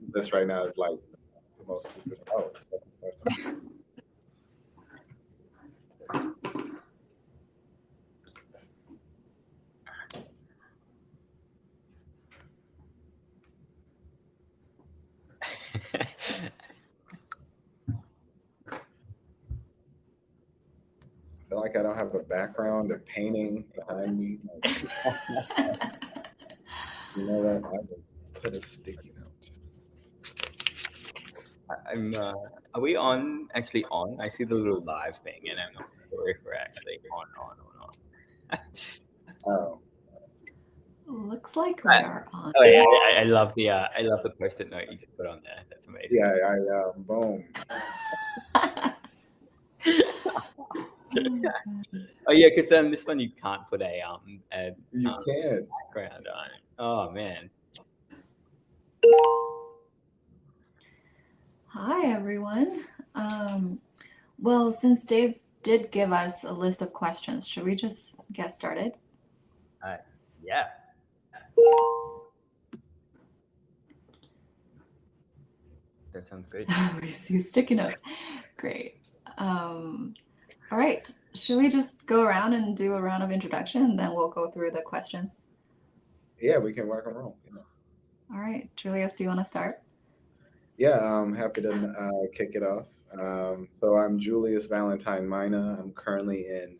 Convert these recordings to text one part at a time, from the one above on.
this right now is like the most super. Oh, second starts. I feel like I don't have a background, a painting behind me. You know what? I will put a sticky note. I'm. Are we on? Actually on? I see the little live thing, and I'm not sure if we're actually on or not. Oh, Looks like we are on. Oh yeah, I love the post-it note you put on there. That's amazing. yeah. Boom. Oh yeah, because this one you can't put a You can't. background on. Oh man. Hi, everyone. Well, since Dave did give us a list of questions, should we just get started? Yeah. That sounds good. We see sticky notes. Great. All right. Should we just go around and do a round of introduction, and then we'll go through the questions? Yeah, we can rock and roll. All right. Julius, do you want to start? Yeah, I'm happy to kick it off. So I'm Julius Valentine Mina. I'm currently in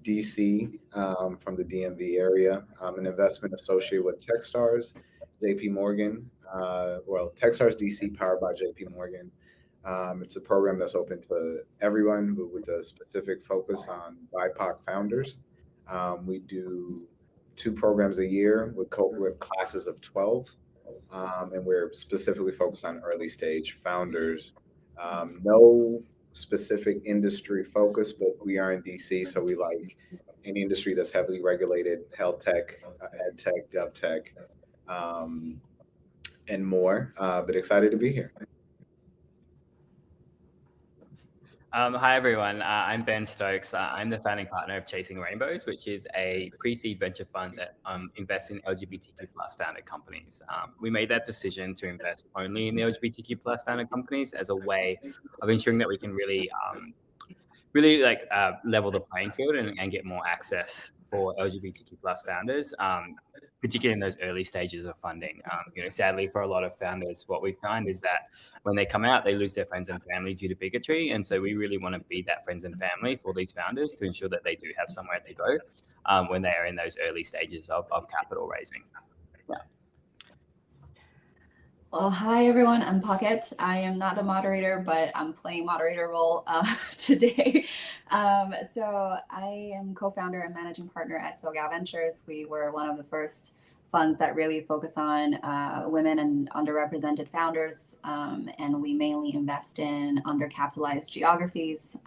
DC from the DMV area. I'm an investment associate with Techstars, JP Morgan. Techstars DC powered by JP Morgan. It's a program that's open to everyone, but with a specific focus on BIPOC founders. We do 2 programs a year with classes of 12, and we're specifically focused on early stage founders. No specific industry focus, but we are in DC, so we like any industry that's heavily regulated: health tech, ed tech, gov tech, and more. But excited to be here. Hi everyone, I'm Ben Stokes. I'm the founding partner of Chasing Rainbows, which is a pre-seed venture fund that invests in LGBTQ plus founded companies. We made that decision to invest only in the LGBTQ plus founded companies as a way of ensuring that we can really level the playing field and get more access for LGBTQ plus founders, particularly in those early stages of funding. Sadly for a lot of founders, what we find is that when they come out, they lose their friends and family due to bigotry. And so we really want to be that friends and family for these founders to ensure that they do have somewhere to go when they are in those early stages of capital raising. Yeah. Well, hi everyone, I'm Pocket. I am not the moderator, but I'm playing moderator role today. So I am co-founder and managing partner at SoGal Ventures. We were one of the first funds that really focus on women and underrepresented founders, and we mainly invest in undercapitalized geographies.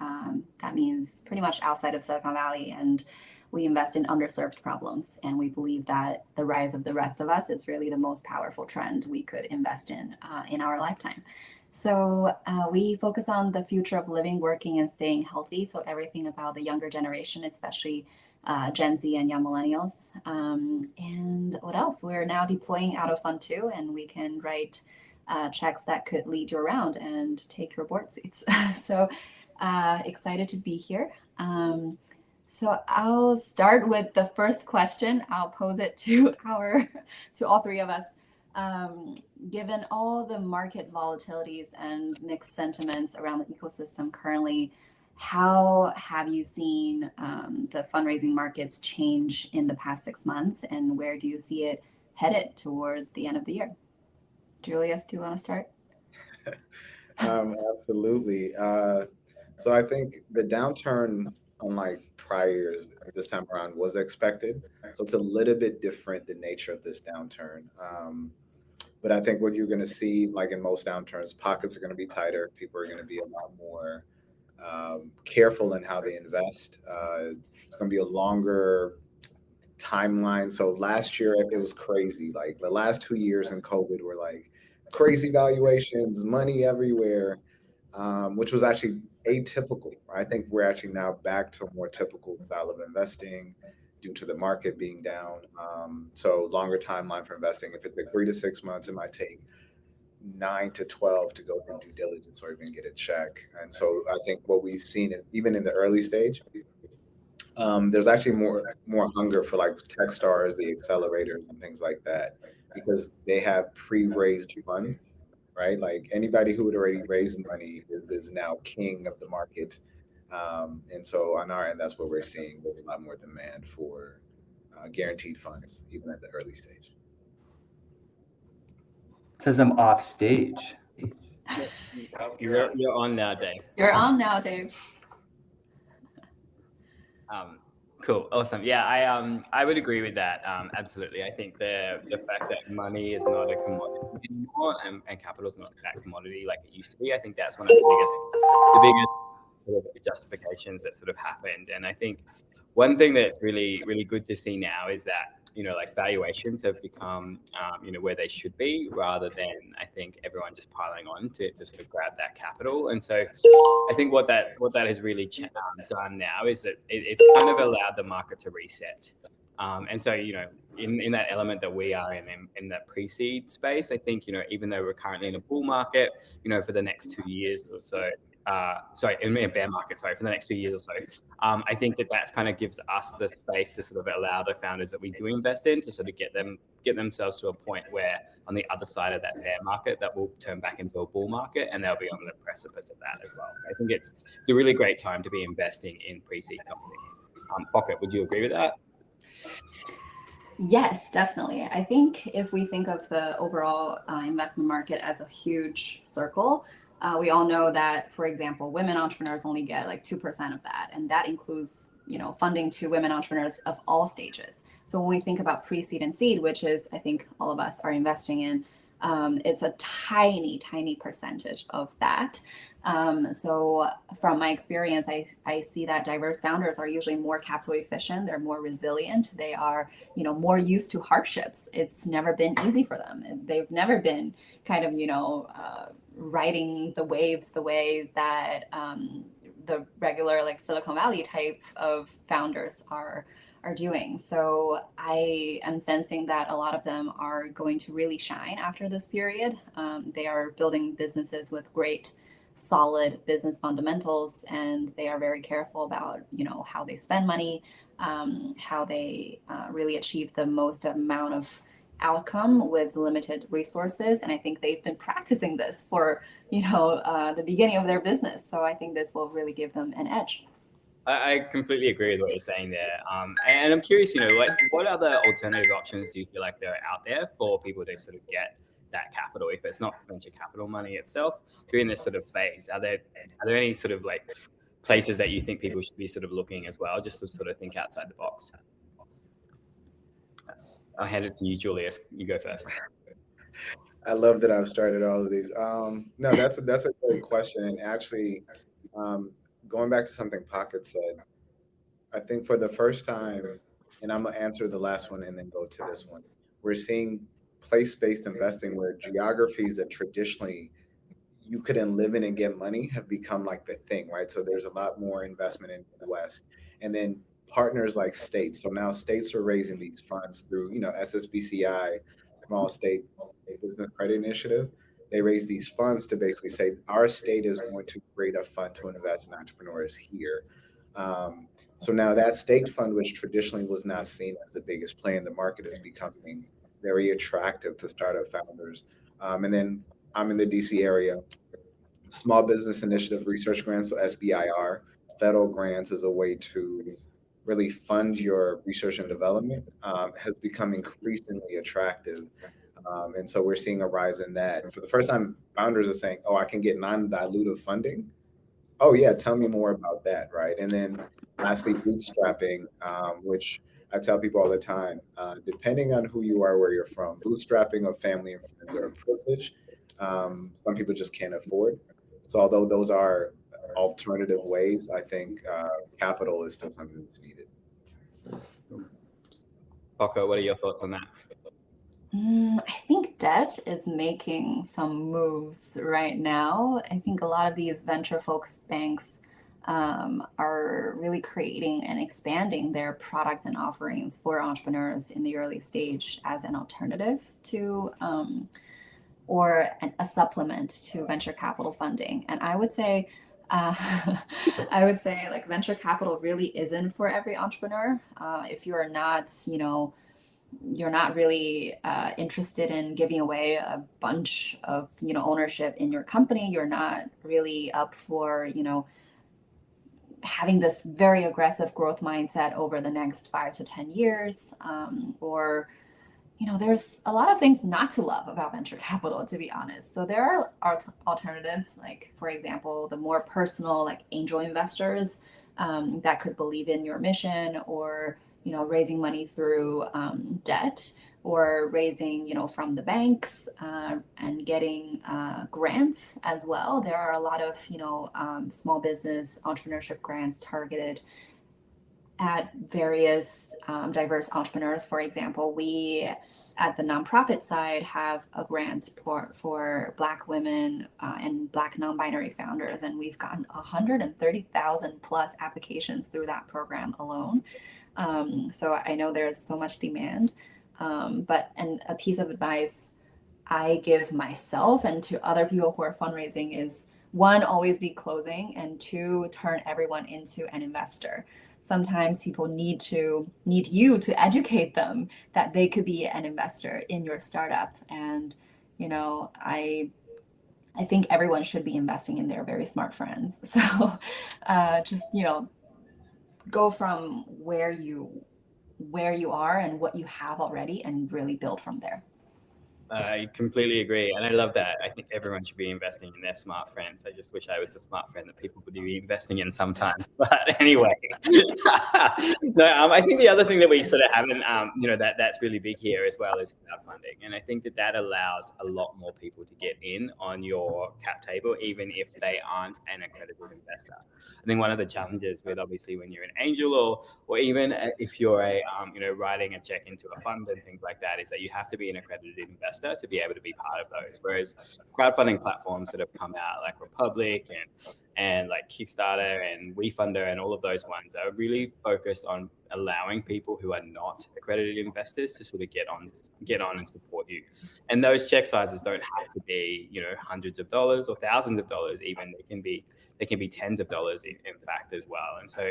That means pretty much outside of Silicon Valley, and we invest in underserved problems, and we believe that the rise of the rest of us is really the most powerful trend we could invest in our lifetime. So we focus on the future of living, working, and staying healthy. So everything about the younger generation, especially Gen Z and young millennials. And what else? We're now deploying out of Fund 2, and we can write checks that could lead you around and take your board seats. So excited to be here. So I'll start with the first question. I'll pose it to all three of us. Given all the market volatilities and mixed sentiments around the ecosystem currently, how have you seen the fundraising markets change in the past 6 months, and where do you see it headed towards the end of the year? Julius, do you want to start? Absolutely. So I think the downturn, unlike prior years, this time around was expected. So it's a little bit different, the nature of this downturn. But I think what you're going to see, like in most downturns, pockets are going to be tighter. People are going to be a lot more careful in how they invest. It's going to be a longer timeline. So last year it was crazy. Like the last 2 years in COVID were like crazy valuations, money everywhere, which was actually atypical. I think we're actually now back to a more typical style of investing due to the market being down. So longer timeline for investing. If it's like 3 to 6 months, it might take 9 to 12 to go through due diligence or even get a check. And so I think what we've seen is even in the early stage, there's actually more hunger for like tech stars, the accelerators, and things like that, because they have pre-raised funds, right? Like anybody who had already raised money is now king of the market. And so on our end, that's what we're seeing. There's a lot more demand for guaranteed funds, even at the early stage. It says I'm off stage. You're on now, Dave. You're on now, Dave. Cool, awesome. Yeah, I would agree with that. Absolutely. I think the fact that money is not a commodity anymore, and capital is not that commodity like it used to be. I think that's one of the biggest sort of justifications that sort of happened. And I think one thing that's really, really good to see now is that, like valuations have become, where they should be, rather than, I think, everyone just piling on to sort of grab that capital. And so I think what that has really done now is that it's kind of allowed the market to reset. And so, in that element that we are in that pre-seed space, I think, even though we're currently in a bull market, for the next 2 years or so, in a bear market, for the next 2 years or so, I think that kind of gives us the space to sort of allow the founders that we do invest in to sort of get themselves to a point where on the other side of that bear market, that will turn back into a bull market, and they'll be on the precipice of that as well. So I think it's a really great time to be investing in pre-seed companies. Pocket, would you agree with that? Yes, definitely. I think if we think of the overall investment market as a huge circle, we all know that, for example, women entrepreneurs only get like 2% of that. And that includes, funding to women entrepreneurs of all stages. So when we think about pre-seed and seed, which is, I think all of us are investing in, it's a tiny, tiny percentage of that. So from my experience, I see that diverse founders are usually more capital efficient. They're more resilient. They are, more used to hardships. It's never been easy for them. They've never been kind of, riding the waves the ways that the regular like Silicon Valley type of founders are doing. So I am sensing that a lot of them are going to really shine after this period. They are building businesses with great solid business fundamentals, and they are very careful about how they spend money, how they really achieve the most amount of outcome with limited resources. And I think they've been practicing this for the beginning of their business. So I think this will really give them an edge. I completely agree with what you're saying there. And I'm curious, what other alternative options do you feel like there are out there for people to sort of get that capital, if it's not venture capital money itself, during this sort of phase? Are there any sort of like places that you think people should be sort of looking as well, just to sort of think outside the box? I'll hand it to you, Julius. You go first. I love that I've started all of these. No, that's a great question. And actually, going back to something Pocket said, I think for the first time, and I'm gonna answer the last one and then go to this one, we're seeing place-based investing where geographies that traditionally you couldn't live in and get money have become like the thing, right? So there's a lot more investment in the West. And then partners like states. So now states are raising these funds through, SSBCI, Small State Business Credit Initiative. They raise these funds to basically say our state is going to create a fund to invest in entrepreneurs here. So now that state fund, which traditionally was not seen as the biggest play in the market, is becoming very attractive to startup founders. And then I'm in the DC area. Small Business Initiative Research Grants, so SBIR, federal grants as a way to really fund your research and development, has become increasingly attractive. And so we're seeing a rise in that. For the first time, founders are saying, oh, I can get non-dilutive funding. Oh yeah, tell me more about that, right? And then lastly, bootstrapping, which I tell people all the time, depending on who you are, where you're from, bootstrapping of family and friends are a privilege. Some people just can't afford. So although those are alternative ways, I think capital is still something that's needed. Paco, what are your thoughts on that? I think debt is making some moves right now. I think a lot of these venture-focused banks are really creating and expanding their products and offerings for entrepreneurs in the early stage as an alternative to or a supplement to venture capital funding. And I would say, I would say like venture capital really isn't for every entrepreneur. If you're not, you're not really interested in giving away a bunch of, ownership in your company, you're not really up for, having this very aggressive growth mindset over the next 5 to 10 years, or there's a lot of things not to love about venture capital, to be honest. So there are alternatives, like for example, the more personal, like angel investors that could believe in your mission, or raising money through debt, or raising from the banks, and getting grants as well. There are a lot of small business entrepreneurship grants targeted at various diverse entrepreneurs. For example, we at the nonprofit side have a grant for Black women and Black non-binary founders, and we've gotten 130,000 plus applications through that program alone. So I know there's so much demand, and a piece of advice I give myself and to other people who are fundraising is, one, always be closing, and two, turn everyone into an investor. Sometimes people need you to educate them that they could be an investor in your startup. And I think everyone should be investing in their very smart friends. So just go from where you are and what you have already, and really build from there. I completely agree. And I love that. I think everyone should be investing in their smart friends. I just wish I was a smart friend that people would be investing in sometimes. But anyway, no, I think the other thing that we sort of haven't, that's really big here as well is crowdfunding. And I think that allows a lot more people to get in on your cap table, even if they aren't an accredited investor. I think one of the challenges with obviously when you're an angel, or even if you're writing a check into a fund and things like that, is that you have to be an accredited investor to be able to be part of those. Whereas crowdfunding platforms that have come out, like Republic and like Kickstarter and WeFunder and all of those ones, are really focused on allowing people who are not accredited investors to sort of get on and support you. And those check sizes don't have to be hundreds of dollars or thousands of dollars. Even they can be tens of dollars in fact as well. And so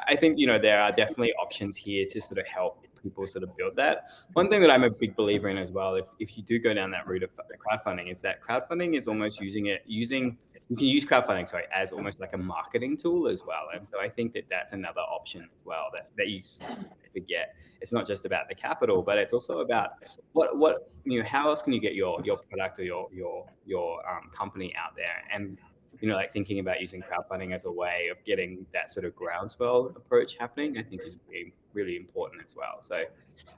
I think there are definitely options here to sort of help people sort of build that. One thing that I'm a big believer in as well, if you do go down that route of crowdfunding, is that crowdfunding is almost you can use crowdfunding, as almost like a marketing tool as well. And so I think that's another option as well that you forget. It's not just about the capital, but it's also about what how else can you get your product or your company out there. And like thinking about using crowdfunding as a way of getting that sort of groundswell approach happening, I think is really, really important as well. So,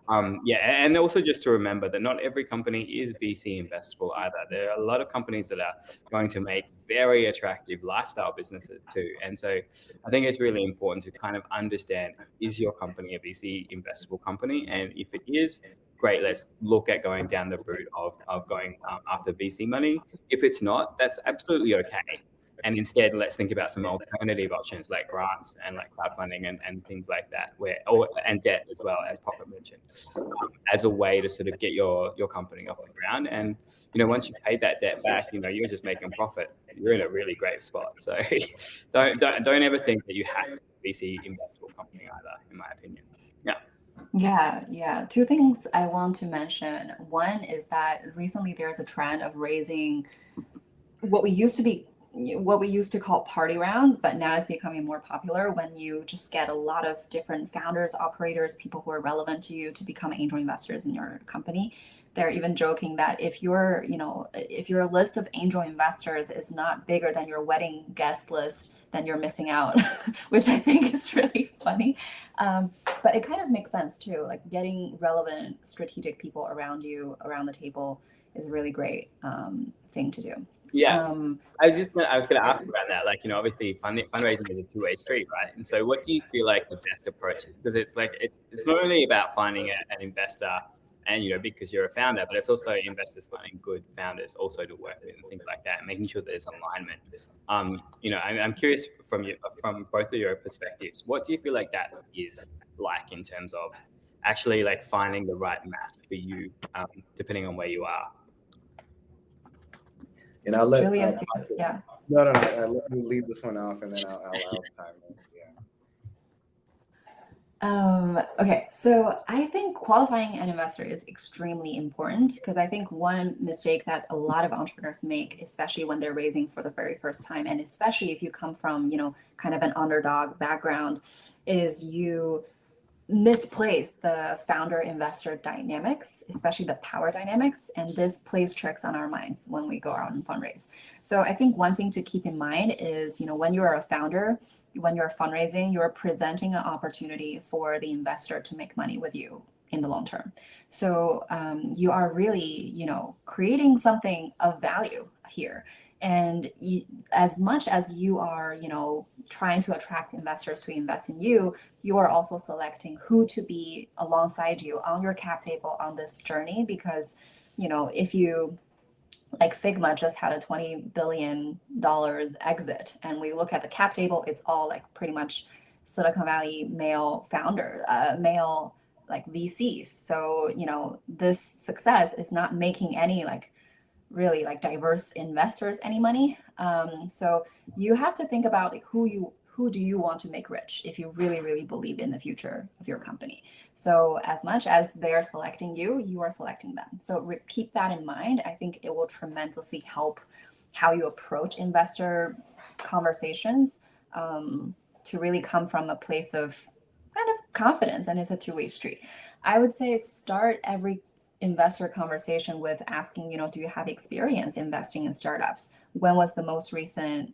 and also just to remember that not every company is VC investable either. There are a lot of companies that are going to make very attractive lifestyle businesses too. And so I think it's really important to kind of understand, is your company a VC investable company? And if it is, great, let's look at going down the route of going after VC money. If it's not, that's absolutely okay. And instead, let's think about some alternative options like grants and like crowdfunding and things like that, and debt as well, as Pocket mentioned, as a way to sort of get your company off the ground. And once you pay that debt back, you're just making profit. You're in a really great spot. So don't ever think that you have to be a VC investable company either, in my opinion. Yeah. Two things I want to mention. One is that recently there's a trend of raising what we used to call party rounds, but now it's becoming more popular when you just get a lot of different founders, operators, people who are relevant to you to become angel investors in your company. They're even joking that if your list of angel investors is not bigger than your wedding guest list, then you're missing out, which I think is really funny. But it kind of makes sense too. Like getting relevant strategic people around you, around the table, is a really great thing to do. Yeah, I was going to ask about that. Like, obviously fundraising is a two-way street, right? And so what do you feel like the best approach is? Because it's like, it's not only about finding an investor and, because you're a founder, but it's also investors finding good founders also to work with and things like that, and making sure there's alignment. I'm curious from both of your perspectives, what do you feel like that is like in terms of actually like finding the right match for you, depending on where you are? And I'll let Julius, Pocket- yeah. no, let me lead this one off, and then I'll chime in. Yeah. Okay, so I think qualifying an investor is extremely important because I think one mistake that a lot of entrepreneurs make, especially when they're raising for the very first time, and especially if you come from, kind of an underdog background, is you misplace the founder investor dynamics, especially the power dynamics, and this plays tricks on our minds when we go out and fundraise. So I think one thing to keep in mind is, when you are a founder, when you're fundraising, you're presenting an opportunity for the investor to make money with you in the long term. So you are really, creating something of value here. And as much as you are, trying to attract investors to invest in you, you are also selecting who to be alongside you on your cap table on this journey. Because, if you, like Figma just had a $20 billion exit, and we look at the cap table, it's all like pretty much Silicon Valley male founder, male like VCs. So, this success is not making any really diverse investors any money. So you have to think about who do you want to make rich if you really, really believe in the future of your company. So as much as they're selecting you, you are selecting them. So keep that in mind. I think it will tremendously help how you approach investor conversations, to really come from a place of kind of confidence, and it's a two-way street. I would say start every investor conversation with asking, do you have experience investing in startups? When was the most recent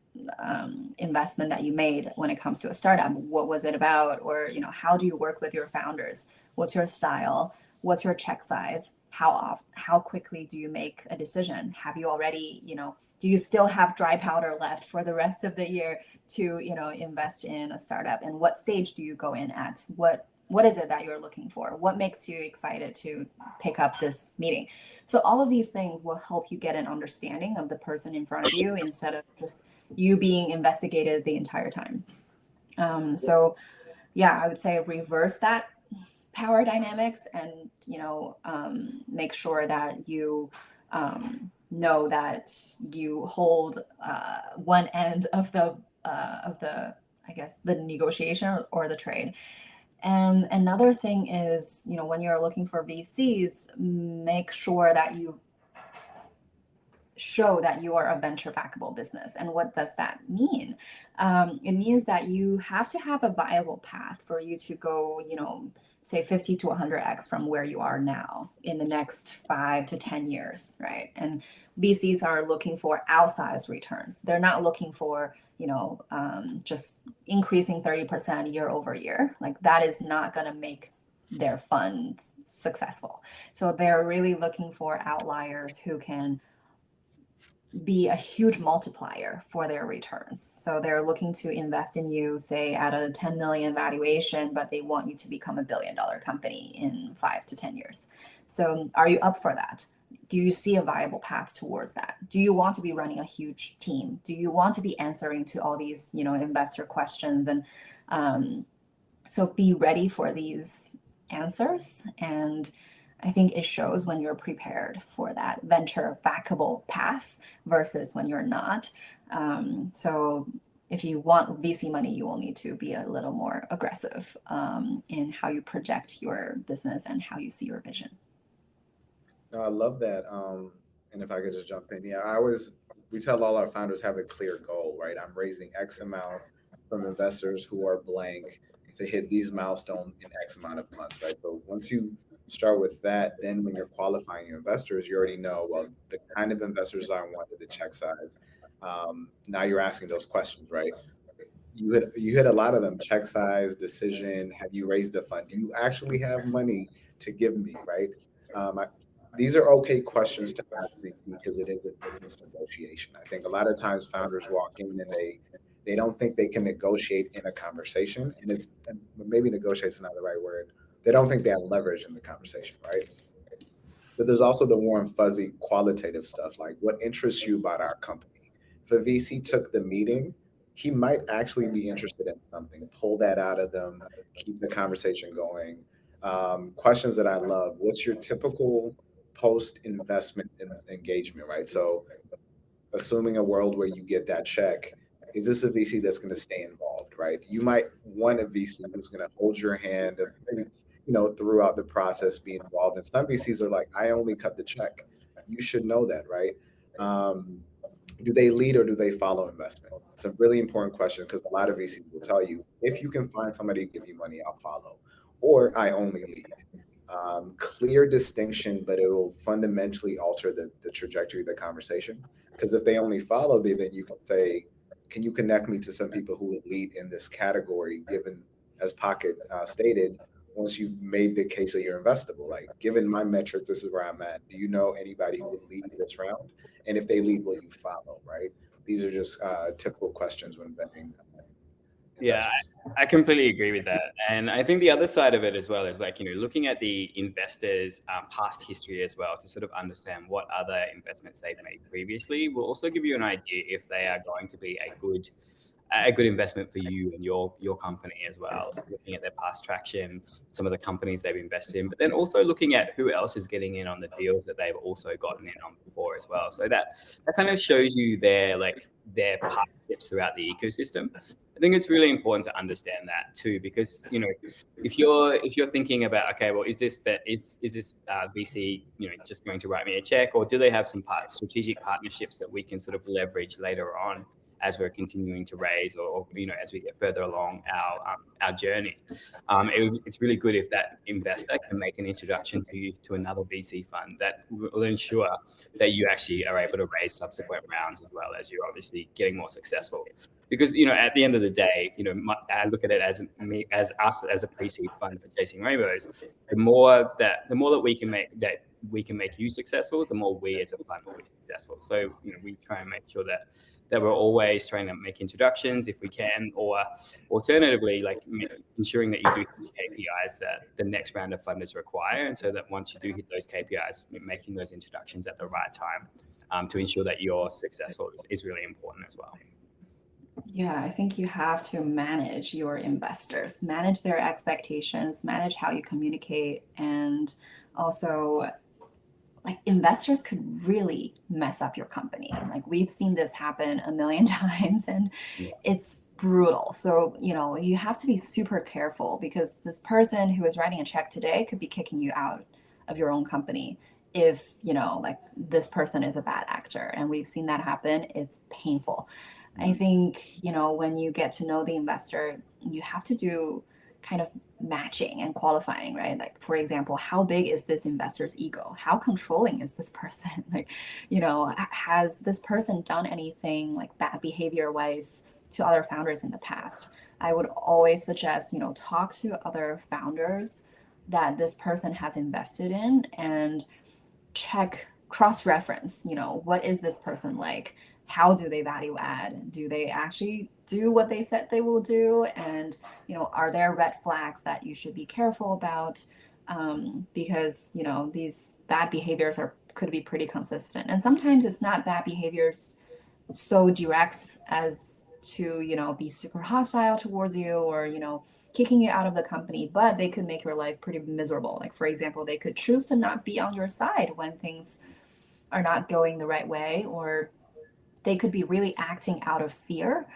investment that you made when it comes to a startup? What was it about? Or, how do you work with your founders? What's your style? What's your check size? How quickly do you make a decision? Have you already, do you still have dry powder left for the rest of the year to, invest in a startup? And what stage do you go in at? What is it that you're looking for? What makes you excited to pick up this meeting? So all of these things will help you get an understanding of the person in front of you instead of just you being investigated the entire time. So yeah, I would say reverse that power dynamics and, make sure that you know that you hold one end of the, I guess, the negotiation or the trade. And another thing is, when you're looking for VCs, make sure that you show that you are a venture backable business. And what does that mean? It means that you have to have a viable path for you to go, say 50 to 100x from where you are now in the next 5 to 10 years, right? And VCs are looking for outsized returns. They're not looking for, just increasing 30% year over year. Like that is not going to make their funds successful. So they're really looking for outliers who can be a huge multiplier for their returns. So they're looking to invest in you, say at a 10 million valuation, but they want you to become $1 billion company in 5 to 10 years. So are you up for that? Do you see a viable path towards that? Do you want to be running a huge team? Do you want to be answering to all these, investor questions? And so be ready for these answers. And I think it shows when you're prepared for that venture backable path versus when you're not. So if you want VC money, you will need to be a little more aggressive in how you project your business and how you see your vision. No, I love that. And if I could just jump in, yeah, we tell all our founders have a clear goal, right? I'm raising X amount from investors who are blank to hit these milestones in X amount of months, right? So once you start with that, then when you're qualifying your investors, you already know, well, the kind of investors I wanted, the check size. Now you're asking those questions, right? You hit a lot of them: check size, decision, have you raised a fund? Do you actually have money to give me, right? These are okay questions to ask VC because it is a business negotiation. I think a lot of times founders walk in and they don't think they can negotiate in a conversation, and maybe negotiate is not the right word. They don't think they have leverage in the conversation, right? But there's also the warm, fuzzy, qualitative stuff like what interests you about our company. If a VC took the meeting, he might actually be interested in something. Pull that out of them, keep the conversation going. Questions that I love: what's your typical post-investment engagement, right? So a assuming a world where you get that check, is this a VC that's going to stay involved, right? You might want a VC who's going to hold your hand and maybe, throughout the process be involved. And some VCs are like, I only cut the check. You should know that, right? Do they lead or do they follow investment? It's a really important question because a lot of VCs will tell you, if you can find somebody to give you money, I'll follow, or I only lead. Clear distinction, but it will fundamentally alter the trajectory of the conversation. Because if they only follow, then you can say, can you connect me to some people who would lead in this category, given, as Pocket stated, once you've made the case that you're investable, like given my metrics, this is where I'm at. Do you know anybody who would lead this round? And if they lead, will you follow, right? These are just typical questions when betting. Yeah, I completely agree with that. And I think the other side of it as well is like, looking at the investors' past history as well to sort of understand what other investments they've made previously will also give you an idea if they are going to be a good investment for you and your company as well. Looking at their past traction, some of the companies they've invested in, but then also looking at who else is getting in on the deals that they've also gotten in on before as well. So that kind of shows you their partnerships throughout the ecosystem. I think it's really important to understand that too, because if you're thinking about, okay, well, is this VC just going to write me a check, or do they have some strategic partnerships that we can sort of leverage later on as we're continuing to raise, or as we get further along our journey? It's really good if that investor can make an introduction to you to another VC fund that will ensure that you actually are able to raise subsequent rounds as well as you're obviously getting more successful. Because at the end of the day, I look at it as us as a pre-seed fund for Chasing Rainbows. The more that we can make you successful, the more we as a fund will be successful. So we try and make sure that we're always trying to make introductions if we can, or alternatively, like ensuring that you do KPIs that the next round of funders require, and so that once you do hit those KPIs, making those introductions at the right time to ensure that you're successful is really important as well. Yeah, I think you have to manage your investors, manage their expectations, manage how you communicate, and also like investors could really mess up your company. Like we've seen this happen a million times and it's brutal. So, you have to be super careful because this person who is writing a check today could be kicking you out of your own company if, like this person is a bad actor. And we've seen that happen. It's painful. I think, when you get to know the investor, you have to do kind of matching and qualifying, right? Like, for example, how big is this investor's ego? How controlling is this person? Like, has this person done anything like bad behavior wise to other founders in the past? I would always suggest, talk to other founders that this person has invested in and check, cross-reference, what is this person like? How do they value add? Do they actually do what they said they will do? And, are there red flags that you should be careful about? Because, these bad behaviors could be pretty consistent. And sometimes it's not bad behaviors so direct as to, be super hostile towards you or, kicking you out of the company, but they could make your life pretty miserable. Like, for example, they could choose to not be on your side when things are not going the right way, or they could be really acting out of fear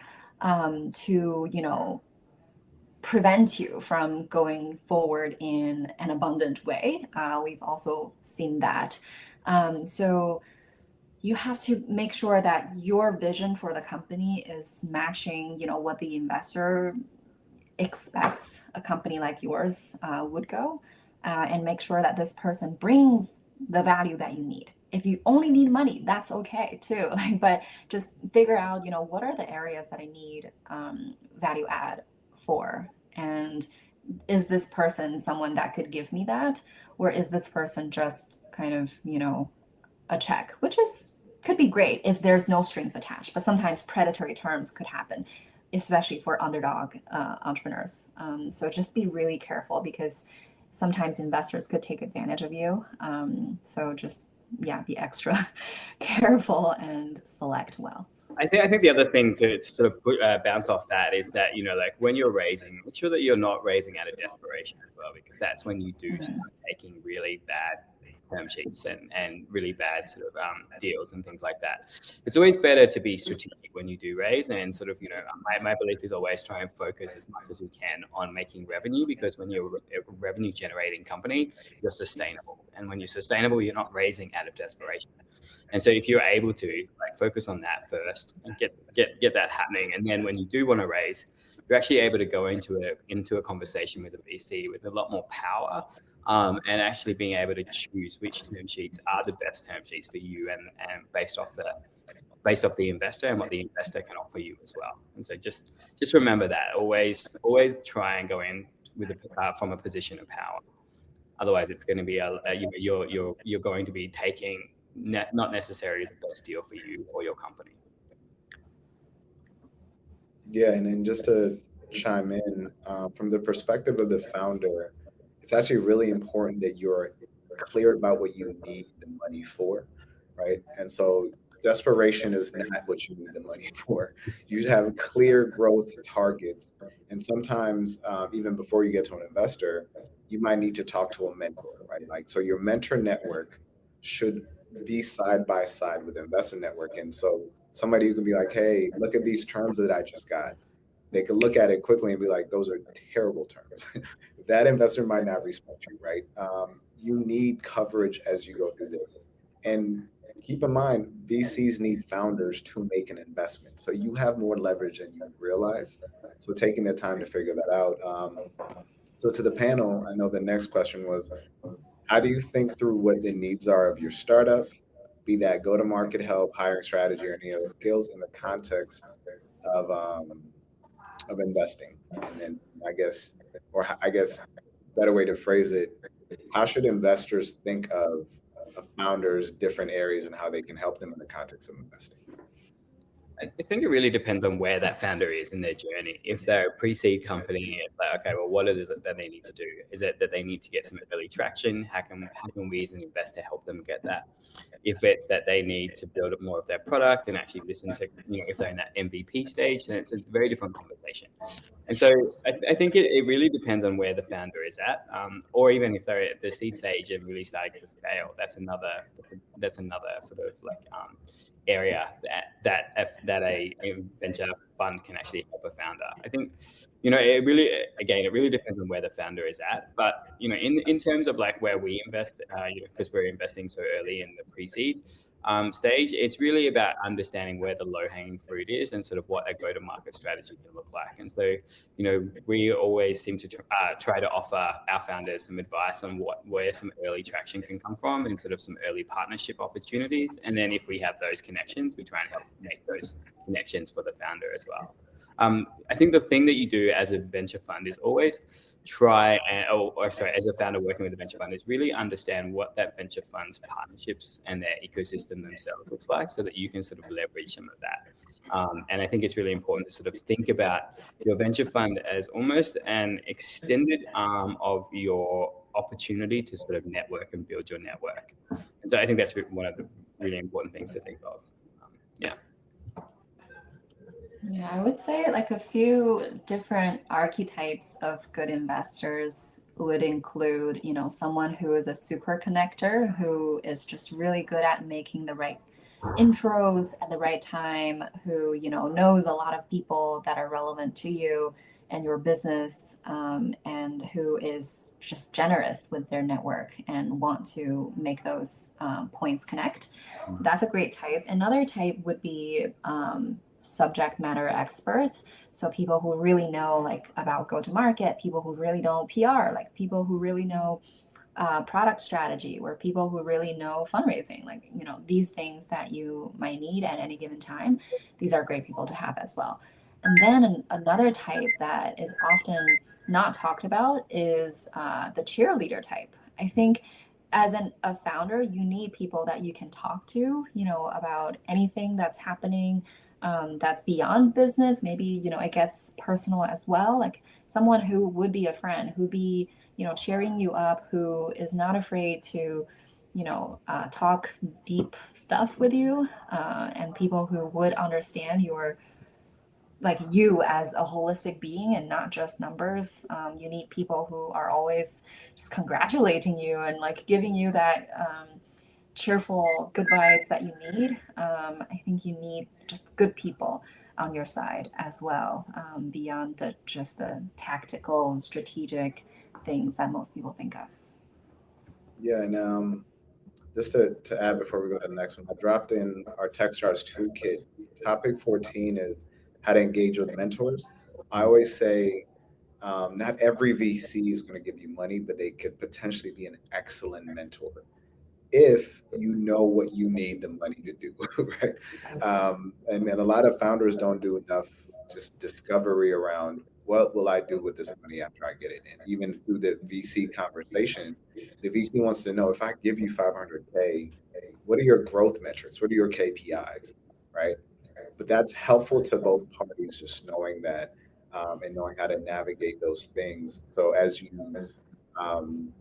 to, prevent you from going forward in an abundant way. We've also seen that. So you have to make sure that your vision for the company is matching, what the investor expects a company like yours would go, and make sure that this person brings the value that you need. If you only need money, that's okay too. But just figure out, what are the areas that I need value add for? And is this person someone that could give me that? Or is this person just kind of, a check, which could be great if there's no strings attached, but sometimes predatory terms could happen, especially for underdog entrepreneurs. So just be really careful because sometimes investors could take advantage of you. So just, be extra careful and select well. I think the other thing to sort of bounce off that is that, like when you're raising, make sure that you're not raising out of desperation as well, because that's when you do start taking really bad term sheets and really bad sort of deals and things like that. It's always better to be strategic when you do raise, and sort of, my belief is always try and focus as much as you can on making revenue, because when you're a revenue generating company, you're sustainable. And when you're sustainable, you're not raising out of desperation. And so if you're able to focus on that first and get that happening, and then when you do want to raise, you're actually able to go into a conversation with a VC with a lot more power, and actually being able to choose which term sheets are the best term sheets for you, and based off the investor and what the investor can offer you as well. And so just remember that always try and go in with from a position of power. Otherwise, it's going to be you're going to be taking not necessarily the best deal for you or your company. Yeah, and then just to chime in, from the perspective of the founder, it's actually really important that you're clear about what you need the money for, right? And so desperation is not what you need the money for. You have clear growth targets. And sometimes, even before you get to an investor, you might need to talk to a mentor, right? So your mentor network should be side by side with the investor network. And so somebody who can be like, hey, look at these terms that I just got. They could look at it quickly and be like, those are terrible terms. That investor might not respect you, right? You need coverage as you go through this. And keep in mind, VCs need founders to make an investment. So you have more leverage than you realize. So taking the time to figure that out. So to the panel, I know the next question was, how do you think through what the needs are of your startup, be that go-to-market help, hiring strategy, or any other skills in the context of investing? And then I guess better way to phrase it, how should investors think of founders' different areas and how they can help them in the context of investing? I think it really depends on where that founder is in their journey. If they're a pre-seed company, it's like, okay, well, what is it that they need to do? Is it that they need to get some early traction? How can we as an investor help them get that? If it's that they need to build up more of their product and actually listen to, if they're in that MVP stage, then it's a very different conversation. And so I think it really depends on where the founder is at, or even if they're at the seed stage and really starting to scale. That's another sort of area that a venture fund can actually help a founder. I think, it really depends on where the founder is at. But, in terms of where we invest, because we're investing so early in the pre-seed stage, it's really about understanding where the low-hanging fruit is and sort of what a go-to-market strategy can look like. And so, we always seem to try to offer our founders some advice on where some early traction can come from and sort of some early partnership opportunities. And then if we have those connections, we try and help make those connections for the founder as well. I think the thing that you do as a venture fund is always as a founder working with a venture fund, is really understand what that venture fund's partnerships and their ecosystem themselves looks like, so that you can sort of leverage some of that. And I think it's really important to sort of think about your venture fund as almost an extended arm of your opportunity to sort of network and build your network. And so I think that's one of the really important things to think of. Yeah, I would say a few different archetypes of good investors would include, someone who is a super connector, who is just really good at making the right intros at the right time, who, knows a lot of people that are relevant to you and your business, and who is just generous with their network and want to make those points connect. That's a great type. Another type would be subject matter experts. So people who really know about go-to-market, people who really know PR, people who really know product strategy, or people who really know fundraising, these things that you might need at any given time. These are great people to have as well. And then another type that is often not talked about is the cheerleader type. I think as a founder, you need people that you can talk to, about anything that's happening that's beyond business, maybe, I guess personal as well, someone who would be a friend, who'd be, cheering you up, who is not afraid to, talk deep stuff with you, and people who would understand your like you as a holistic being and not just numbers. You need people who are always just congratulating you and like giving you that cheerful, good vibes that you need. I think you need just good people on your side as well, beyond just the tactical and strategic things that most people think of. Yeah, and just to add before we go to the next one, I dropped in our TechStars toolkit. Topic 14 is how to engage with mentors. I always say not every VC is going to give you money, but they could potentially be an excellent mentor if you know what you need the money to do, right? And then a lot of founders don't do enough just discovery around what will I do with this money after I get it. And even through the VC conversation, the VC wants to know if I give you 500K, what are your growth metrics? What are your KPIs, right? But that's helpful to both parties, just knowing that and knowing how to navigate those things. So as you um,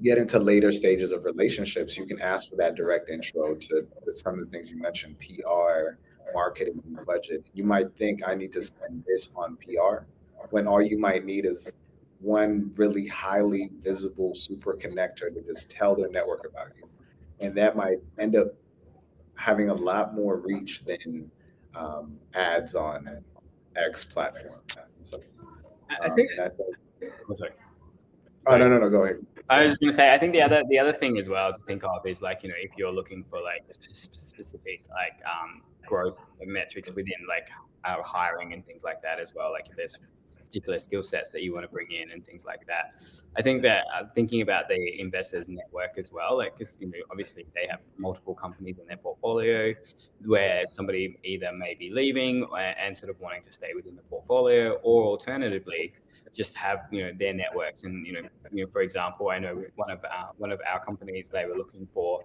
get into later stages of relationships, you can ask for that direct intro to some of the things you mentioned, PR, marketing, budget. You might think I need to spend this on PR when all you might need is one really highly visible super connector to just tell their network about you. And that might end up having a lot more reach than ads on X platform. So, I think. and I think, Oh, sorry. oh, no, go ahead. I was just going to say, I think the other thing as well to think of is like, if you're looking for like specific like growth metrics within like our hiring and things like that as well, like if there's particular skill sets that you want to bring in and things like that. I think that thinking about the investors network as well, like because obviously they have multiple companies in their portfolio where somebody either may be leaving and sort of wanting to stay within the portfolio, or alternatively just have their networks. And for example, I know with one of our companies, they were looking for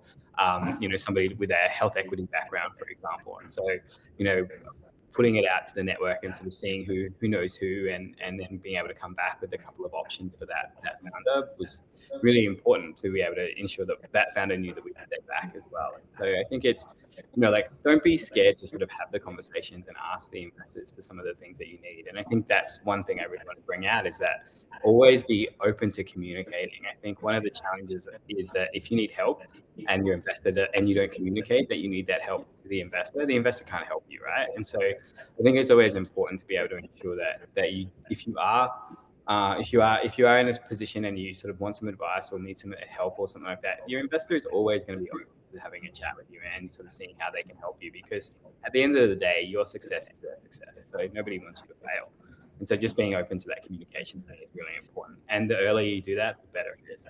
somebody with a health equity background, for example. And so putting it out to the network and sort of seeing who knows who, and then being able to come back with a couple of options for that founder was really important to be able to ensure that that founder knew that we had their back as well. And so I think it's like, don't be scared to sort of have the conversations and ask the investors for some of the things that you need. And I think that's one thing I really want to bring out, is that always be open to communicating. I think one of the challenges is that if you need help and you're invested and you don't communicate that you need that help to the investor can't help you, right? And so I think it's always important to be able to ensure that you, if you are in a position and you sort of want some advice or need some help or something like that, your investor is always going to be open to having a chat with you and sort of seeing how they can help you, because at the end of the day, your success is their success. So nobody wants you to fail. And so just being open to that communication thing is really important. And the earlier you do that, the better it is.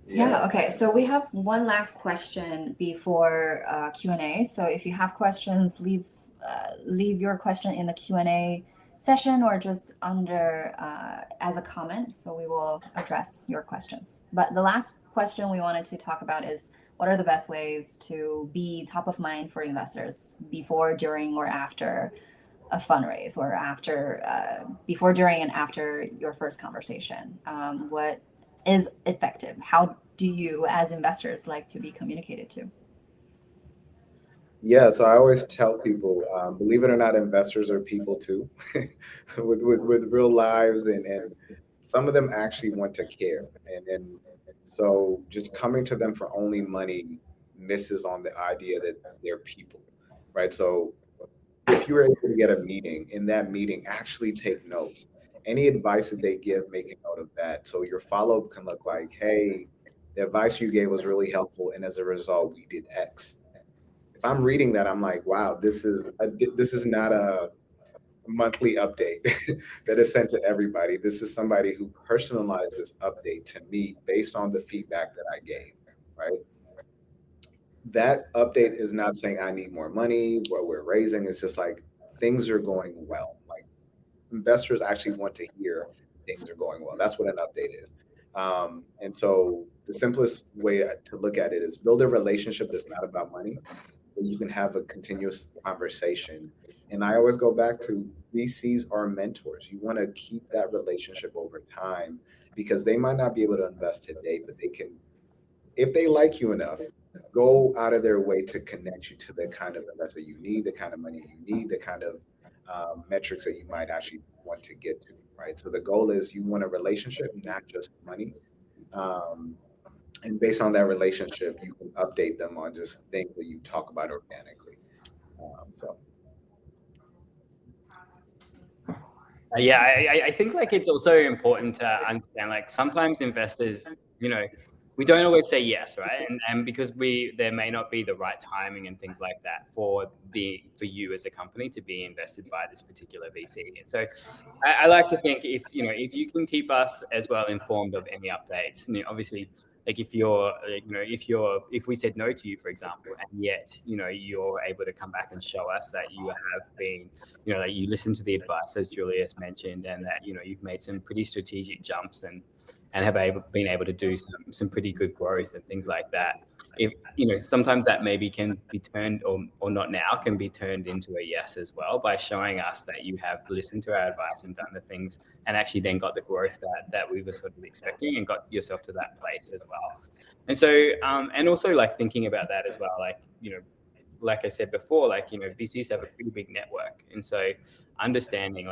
Yeah, okay. So we have one last question before Q&A. So if you have questions, leave your question in the Q&A session or just under as a comment. So we will address your questions. But the last question we wanted to talk about is, what are the best ways to be top of mind for investors before, during, or after a fundraise, or before, during, and after your first conversation? What is effective? How do you as investors like to be communicated to? Yeah, so I always tell people, believe it or not, investors are people too, with real lives, and some of them actually want to care, and so just coming to them for only money misses on the idea that they're people, right? So if you were able to get a meeting, in that meeting, actually take notes. Any advice that they give, make a note of that. So your follow-up can look like, hey, the advice you gave was really helpful, and as a result, we did X. If I'm reading that, I'm like, wow, this is not a monthly update that is sent to everybody. This is somebody who personalized this update to me based on the feedback that I gave, right? That update is not saying I need more money, what we're raising. It's just like things are going well. Like investors actually want to hear things are going well. That's what an update is. And so the simplest way to look at it is build a relationship that's not about money, but you can have a continuous conversation. And I always go back to VCs are mentors. You want to keep that relationship over time, because they might not be able to invest today, but they can, if they like you enough, go out of their way to connect you to the kind of investor you need, the kind of money you need, the kind of metrics that you might actually want to get to, right? So the goal is you want a relationship, not just money. Um, and based on that relationship, you can update them on just things that you talk about organically. So Yeah, I think like it's also important to understand like sometimes investors, we don't always say yes, right? And because there may not be the right timing and things like that for you as a company to be invested by this particular VC. And so I like to think if you can keep us as well informed of any updates, obviously like if we said no to you, for example, and yet you're able to come back and show us that you have been that you listen to the advice as Julius mentioned, and that you've made some pretty strategic jumps and have been able to do some pretty good growth and things like that. If sometimes that maybe can be turned or not now can be turned into a yes as well by showing us that you have listened to our advice and done the things and actually then got the growth that we were sort of expecting and got yourself to that place as well. And so and also like thinking about that as well, like I said before, VCs have a pretty big network. And so understanding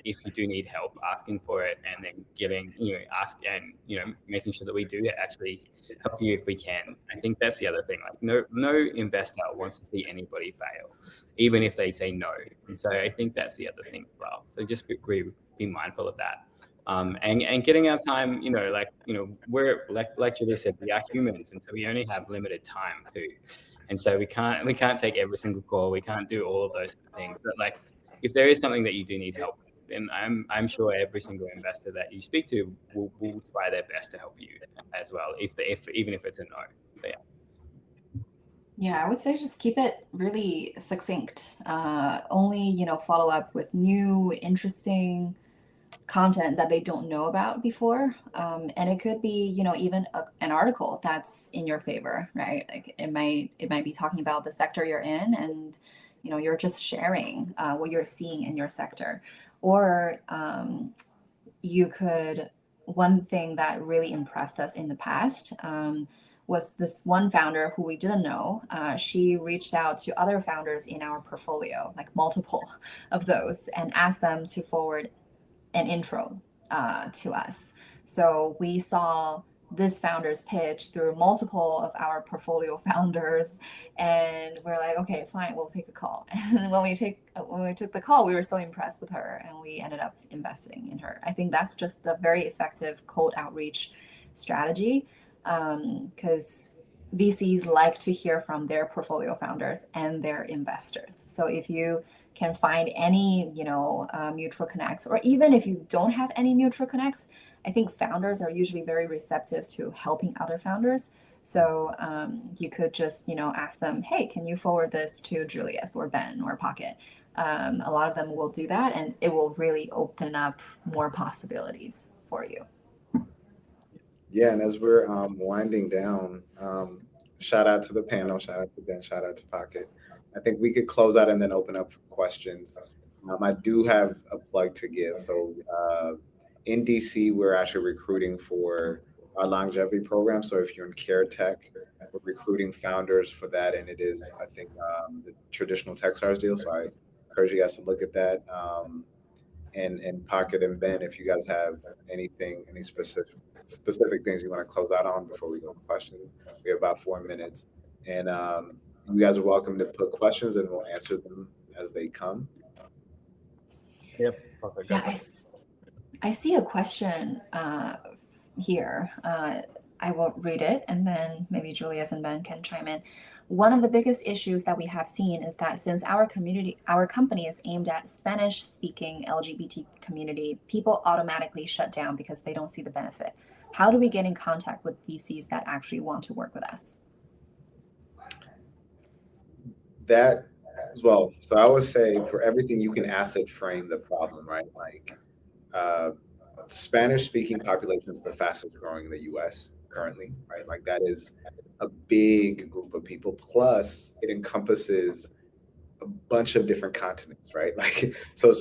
if you do need help, asking for it, and then making sure that we do actually help you if we can. I think that's the other thing. Like no investor wants to see anybody fail, even if they say no. And so I think that's the other thing as well. So just be mindful of that. And getting our time, we're like Julie said, we are humans, and so we only have limited time too. And so we can't take every single call. We can't do all of those things. But if there is something that you do need help with, then I'm sure every single investor that you speak to will try their best to help you as well, even if it's a no. So yeah. Yeah, I would say just keep it really succinct. Only follow up with new, interesting content that they don't know about before, and it could be even an article that's in your favor, right? Like it might be talking about the sector you're in, and you're just sharing what you're seeing in your sector. Or one thing that really impressed us in the past was this one founder who we didn't know. She reached out to other founders in our portfolio, like multiple of those, and asked them to forward an intro to us. So we saw this founder's pitch through multiple of our portfolio founders, and we're like, okay, fine, we'll take a call. And when we took the call, we were so impressed with her, and we ended up investing in her. I think that's just a very effective cold outreach strategy, because VCs like to hear from their portfolio founders and their investors. So if you can find any mutual connects, or even if you don't have any mutual connects, I think founders are usually very receptive to helping other founders. So you could just ask them, hey, can you forward this to Julius or Ben or Pocket? A lot of them will do that, and it will really open up more possibilities for you. yeah, and as we're winding down, shout out to the panel, shout out to Ben, shout out to Pocket. I think we could close out and then open up for questions. I do have a plug to give. So in DC, we're actually recruiting for our longevity program. So if you're in care tech, we're recruiting founders for that, and it is, I think, the traditional TechStars deal. So I encourage you guys to look at that. And Pocket and Ben, if you guys have any specific things you want to close out on before we go to questions, we have about 4 minutes, and you guys are welcome to put questions, and we'll answer them as they come. Yep. Perfect. Yeah, I see a question here. I will read it, and then maybe Julius and Ben can chime in. One of the biggest issues that we have seen is that since our company is aimed at Spanish-speaking LGBT community, people automatically shut down because they don't see the benefit. How do we get in contact with VCs that actually want to work with us? That as well. So I would say for everything you can asset frame the problem, right? Like Spanish-speaking population is the fastest growing in the U.S. currently, right? Like that is a big group of people. Plus, it encompasses a bunch of different continents, right? Like so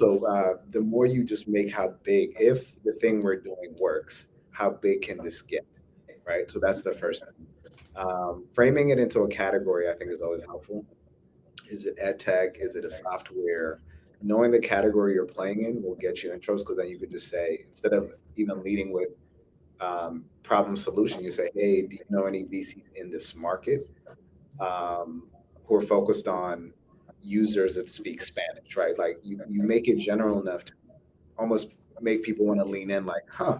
the more you just make how big, if the thing we're doing works, how big can this get, right? So that's the first thing. Framing it into a category, I think, is always helpful. Is it ed tech? Is it a software? Knowing the category you're playing in will get you intros, because then you could just say, instead of even leading with problem solution, you say, hey, do you know any VCs in this market who are focused on users that speak Spanish, right? Like you make it general enough to almost make people want to lean in, like, huh,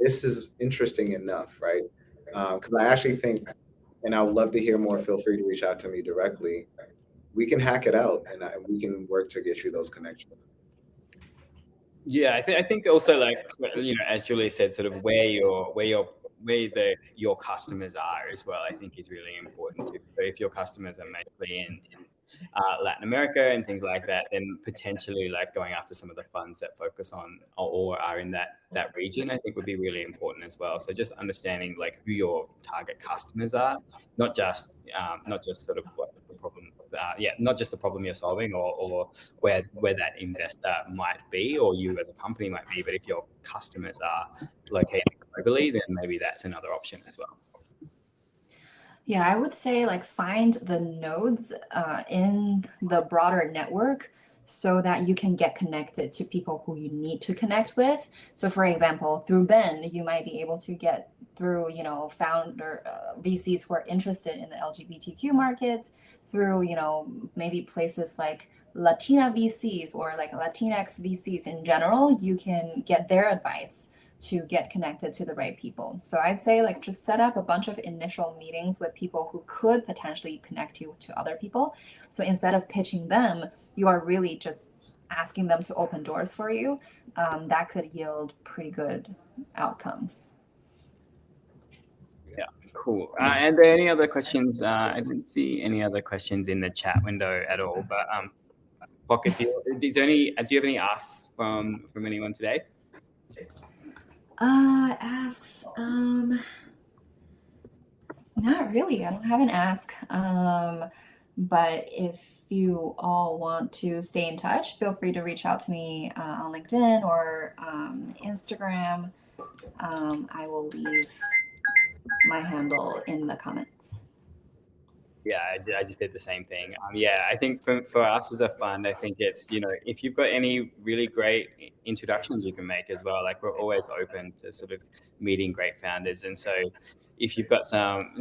this is interesting enough, right? Because I actually think, and I would love to hear more, feel free to reach out to me directly. We can hack it out, and we can work to get you those connections. Yeah, I think also, like, as Julia said, sort of where your customers are as well, I think is really important too. So if your customers are mostly in Latin America and things like that, then potentially like going after some of the funds that focus on or are in that region, I think would be really important as well. So just understanding like who your target customers are, not just sort of what the problem, not just the problem you're solving or where that investor might be or you as a company might be, but if your customers are located globally, then maybe that's another option as well. Yeah, I would say like find the nodes in the broader network so that you can get connected to people who you need to connect with. So for example, through Ben, you might be able to get through, founder VCs who are interested in the LGBTQ markets, through, maybe places like Latina VCs or like Latinx VCs in general. You can get their advice to get connected to the right people. So I'd say like just set up a bunch of initial meetings with people who could potentially connect you to other people. So instead of pitching them, you are really just asking them to open doors for you. That could yield pretty good outcomes. Yeah, cool. And there any other questions? I didn't see any other questions in the chat window at all. But Pocket, do you have any asks from anyone today? Asks. Not really. I don't have an ask. But if you all want to stay in touch, feel free to reach out to me on LinkedIn or Instagram. I will leave my handle in the comments. Yeah, I just did the same thing. I think for us as a fund, I think it's, if you've got any really great introductions you can make as well, like we're always open to sort of meeting great founders. And so if you've got some,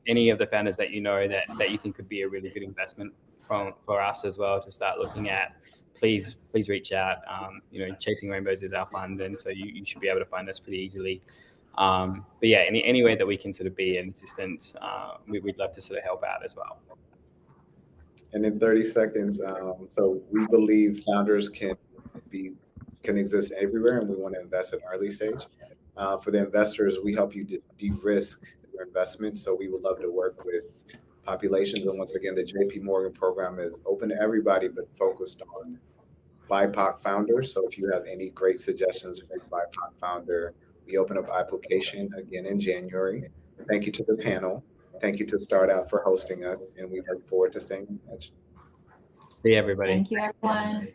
any of the founders that that you think could be a really good investment for us as well to start looking at, please reach out. Chasing Rainbows is our fund, and so you should be able to find us pretty easily. But yeah, any way that we can sort of be an assistance, we'd love to sort of help out as well. And in 30 seconds, so we believe founders can exist everywhere, and we want to invest at early stage. For the investors, we help you de-risk your investment. So we would love to work with populations. And once again, the JP Morgan program is open to everybody, but focused on BIPOC founders. So if you have any great suggestions for a BIPOC founder, we open up application again in January. Thank you to the panel. Thank you to Start Out for hosting us, and we look forward to staying in touch. See everybody. Thank you, everyone.